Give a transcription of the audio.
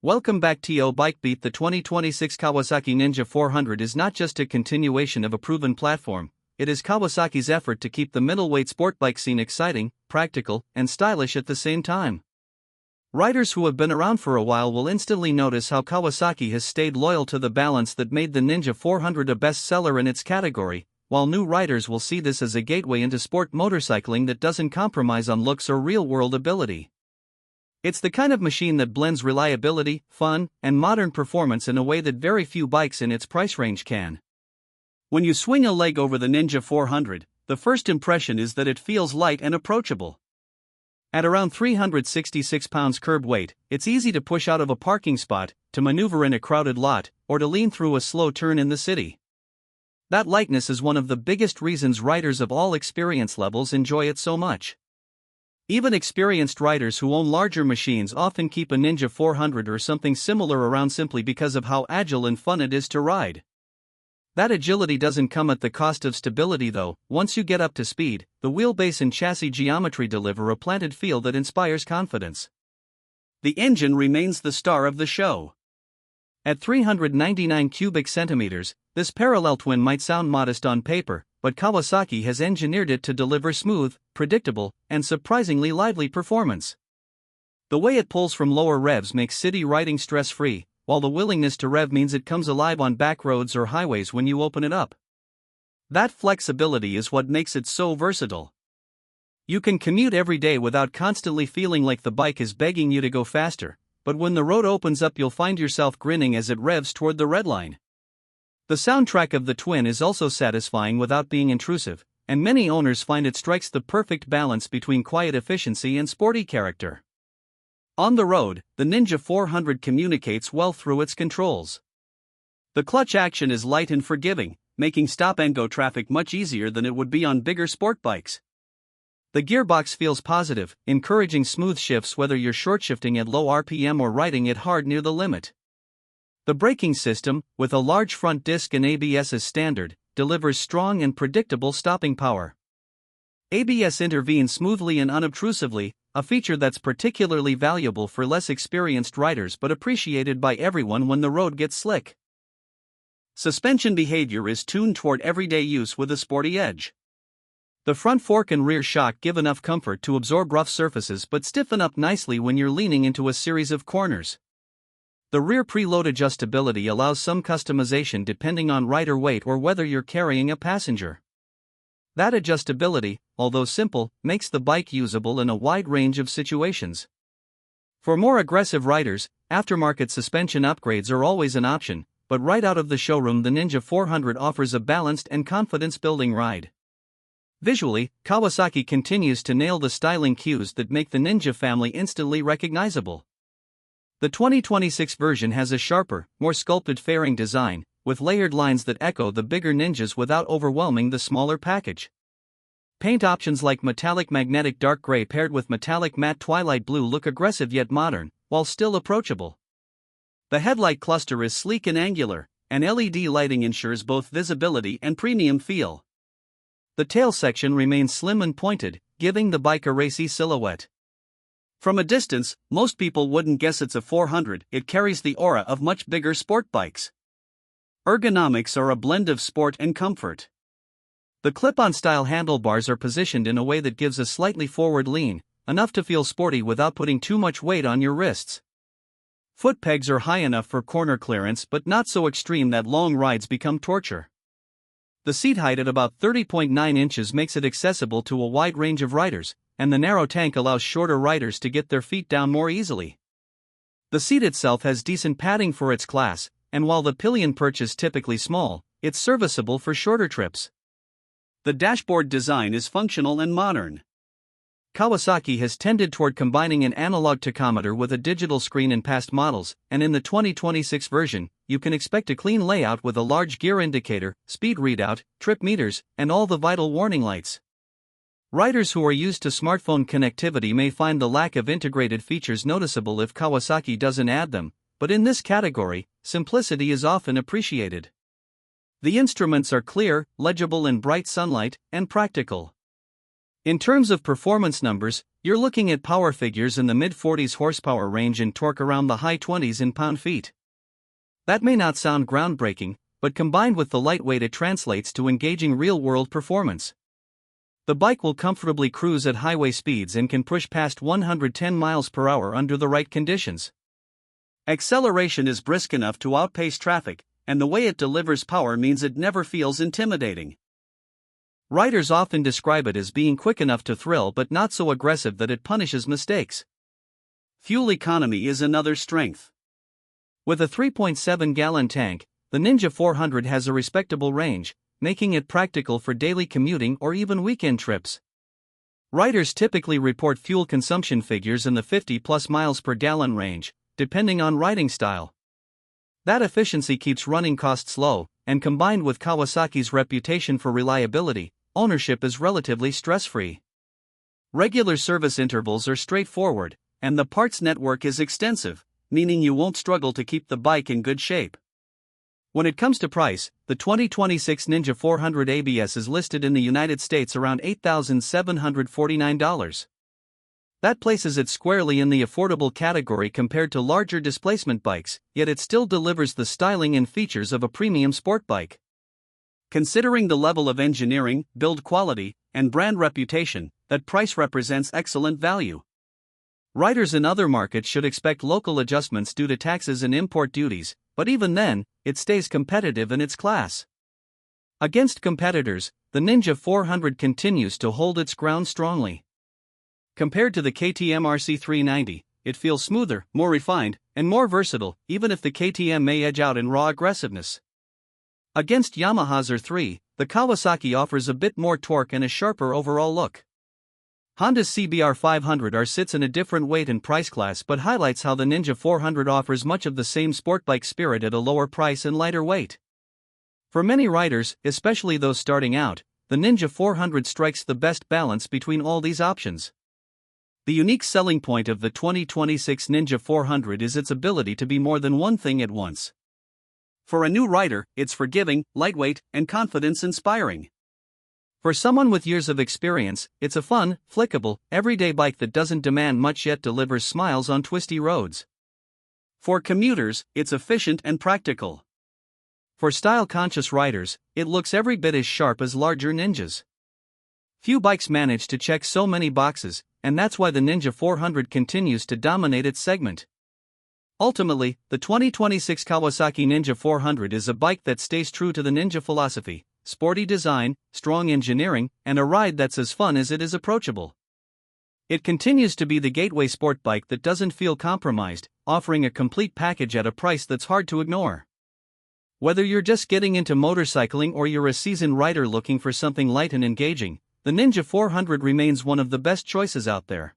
Welcome back to BikeBeat. The 2026 Kawasaki Ninja 400 is not just a continuation of a proven platform, it is Kawasaki's effort to keep the middleweight sport bike scene exciting, practical, and stylish at the same time. Riders who have been around for a while will instantly notice how Kawasaki has stayed loyal to the balance that made the Ninja 400 a bestseller in its category, while new riders will see this as a gateway into sport motorcycling that doesn't compromise on looks or real-world ability. It's the kind of machine that blends reliability, fun, and modern performance in a way that very few bikes in its price range can. When you swing a leg over the Ninja 400, the first impression is that it feels light and approachable. At around 366 pounds curb weight, it's easy to push out of a parking spot, to maneuver in a crowded lot, or to lean through a slow turn in the city. That lightness is one of the biggest reasons riders of all experience levels enjoy it so much. Even experienced riders who own larger machines often keep a Ninja 400 or something similar around simply because of how agile and fun it is to ride. That agility doesn't come at the cost of stability though. Once you get up to speed, the wheelbase and chassis geometry deliver a planted feel that inspires confidence. The engine remains the star of the show. At 399 cubic centimeters, this parallel twin might sound modest on paper, but Kawasaki has engineered it to deliver smooth, predictable, and surprisingly lively performance. The way it pulls from lower revs makes city riding stress-free, while the willingness to rev means it comes alive on back roads or highways when you open it up. That flexibility is what makes it so versatile. You can commute every day without constantly feeling like the bike is begging you to go faster, but when the road opens up you'll find yourself grinning as it revs toward the red line. The soundtrack of the twin is also satisfying without being intrusive, and many owners find it strikes the perfect balance between quiet efficiency and sporty character. On the road, the Ninja 400 communicates well through its controls. The clutch action is light and forgiving, making stop-and-go traffic much easier than it would be on bigger sport bikes. The gearbox feels positive, encouraging smooth shifts whether you're short-shifting at low RPM or riding it hard near the limit. The braking system, with a large front disc and ABS as standard, delivers strong and predictable stopping power. ABS intervenes smoothly and unobtrusively, a feature that's particularly valuable for less experienced riders but appreciated by everyone when the road gets slick. Suspension behavior is tuned toward everyday use with a sporty edge. The front fork and rear shock give enough comfort to absorb rough surfaces but stiffen up nicely when you're leaning into a series of corners. The rear preload adjustability allows some customization depending on rider weight or whether you're carrying a passenger. That adjustability, although simple, makes the bike usable in a wide range of situations. For more aggressive riders, aftermarket suspension upgrades are always an option, but right out of the showroom the Ninja 400 offers a balanced and confidence-building ride. Visually, Kawasaki continues to nail the styling cues that make the Ninja family instantly recognizable. The 2026 version has a sharper, more sculpted fairing design, with layered lines that echo the bigger Ninjas without overwhelming the smaller package. Paint options like metallic magnetic dark gray paired with metallic matte twilight blue look aggressive yet modern, while still approachable. The headlight cluster is sleek and angular, and LED lighting ensures both visibility and premium feel. The tail section remains slim and pointed, giving the bike a racy silhouette. From a distance, most people wouldn't guess it's a 400, it carries the aura of much bigger sport bikes. Ergonomics are a blend of sport and comfort. The clip-on style handlebars are positioned in a way that gives a slightly forward lean, enough to feel sporty without putting too much weight on your wrists. Foot pegs are high enough for corner clearance but not so extreme that long rides become torture. The seat height at about 30.9 inches makes it accessible to a wide range of riders, and the narrow tank allows shorter riders to get their feet down more easily. The seat itself has decent padding for its class, and while the pillion perch is typically small, it's serviceable for shorter trips. The dashboard design is functional and modern. Kawasaki has tended toward combining an analog tachometer with a digital screen in past models, and in the 2026 version, you can expect a clean layout with a large gear indicator, speed readout, trip meters, and all the vital warning lights. Riders who are used to smartphone connectivity may find the lack of integrated features noticeable if Kawasaki doesn't add them, but in this category, simplicity is often appreciated. The instruments are clear, legible in bright sunlight, and practical. In terms of performance numbers, you're looking at power figures in the mid-40s horsepower range and torque around the high 20s in pound-feet. That may not sound groundbreaking, but combined with the lightweight, it translates to engaging real-world performance. The bike will comfortably cruise at highway speeds and can push past 110 miles per hour under the right conditions. Acceleration is brisk enough to outpace traffic, and the way it delivers power means it never feels intimidating. Riders often describe it as being quick enough to thrill but not so aggressive that it punishes mistakes. Fuel economy is another strength. With a 3.7-gallon tank, the Ninja 400 has a respectable range, making it practical for daily commuting or even weekend trips. Riders typically report fuel consumption figures in the 50+ miles per gallon range, depending on riding style. That efficiency keeps running costs low, and combined with Kawasaki's reputation for reliability, ownership is relatively stress-free. Regular service intervals are straightforward, and the parts network is extensive, meaning you won't struggle to keep the bike in good shape. When it comes to price, the 2026 Ninja 400 ABS is listed in the United States around $8,749. That places it squarely in the affordable category compared to larger displacement bikes, yet it still delivers the styling and features of a premium sport bike. Considering the level of engineering, build quality, and brand reputation, that price represents excellent value. Riders in other markets should expect local adjustments due to taxes and import duties, but even then, it stays competitive in its class. Against competitors, the Ninja 400 continues to hold its ground strongly. Compared to the KTM RC 390, it feels smoother, more refined, and more versatile, even if the KTM may edge out in raw aggressiveness. Against Yamaha's R3, the Kawasaki offers a bit more torque and a sharper overall look. Honda's CBR500R sits in a different weight and price class but highlights how the Ninja 400 offers much of the same sportbike spirit at a lower price and lighter weight. For many riders, especially those starting out, the Ninja 400 strikes the best balance between all these options. The unique selling point of the 2026 Ninja 400 is its ability to be more than one thing at once. For a new rider, it's forgiving, lightweight, and confidence-inspiring. For someone with years of experience, it's a fun, flickable, everyday bike that doesn't demand much yet delivers smiles on twisty roads. For commuters, it's efficient and practical. For style-conscious riders, it looks every bit as sharp as larger Ninjas. Few bikes manage to check so many boxes, and that's why the Ninja 400 continues to dominate its segment. Ultimately, the 2026 Kawasaki Ninja 400 is a bike that stays true to the Ninja philosophy: sporty design, strong engineering, and a ride that's as fun as it is approachable. It continues to be the gateway sport bike that doesn't feel compromised, offering a complete package at a price that's hard to ignore. Whether you're just getting into motorcycling or you're a seasoned rider looking for something light and engaging, the Ninja 400 remains one of the best choices out there.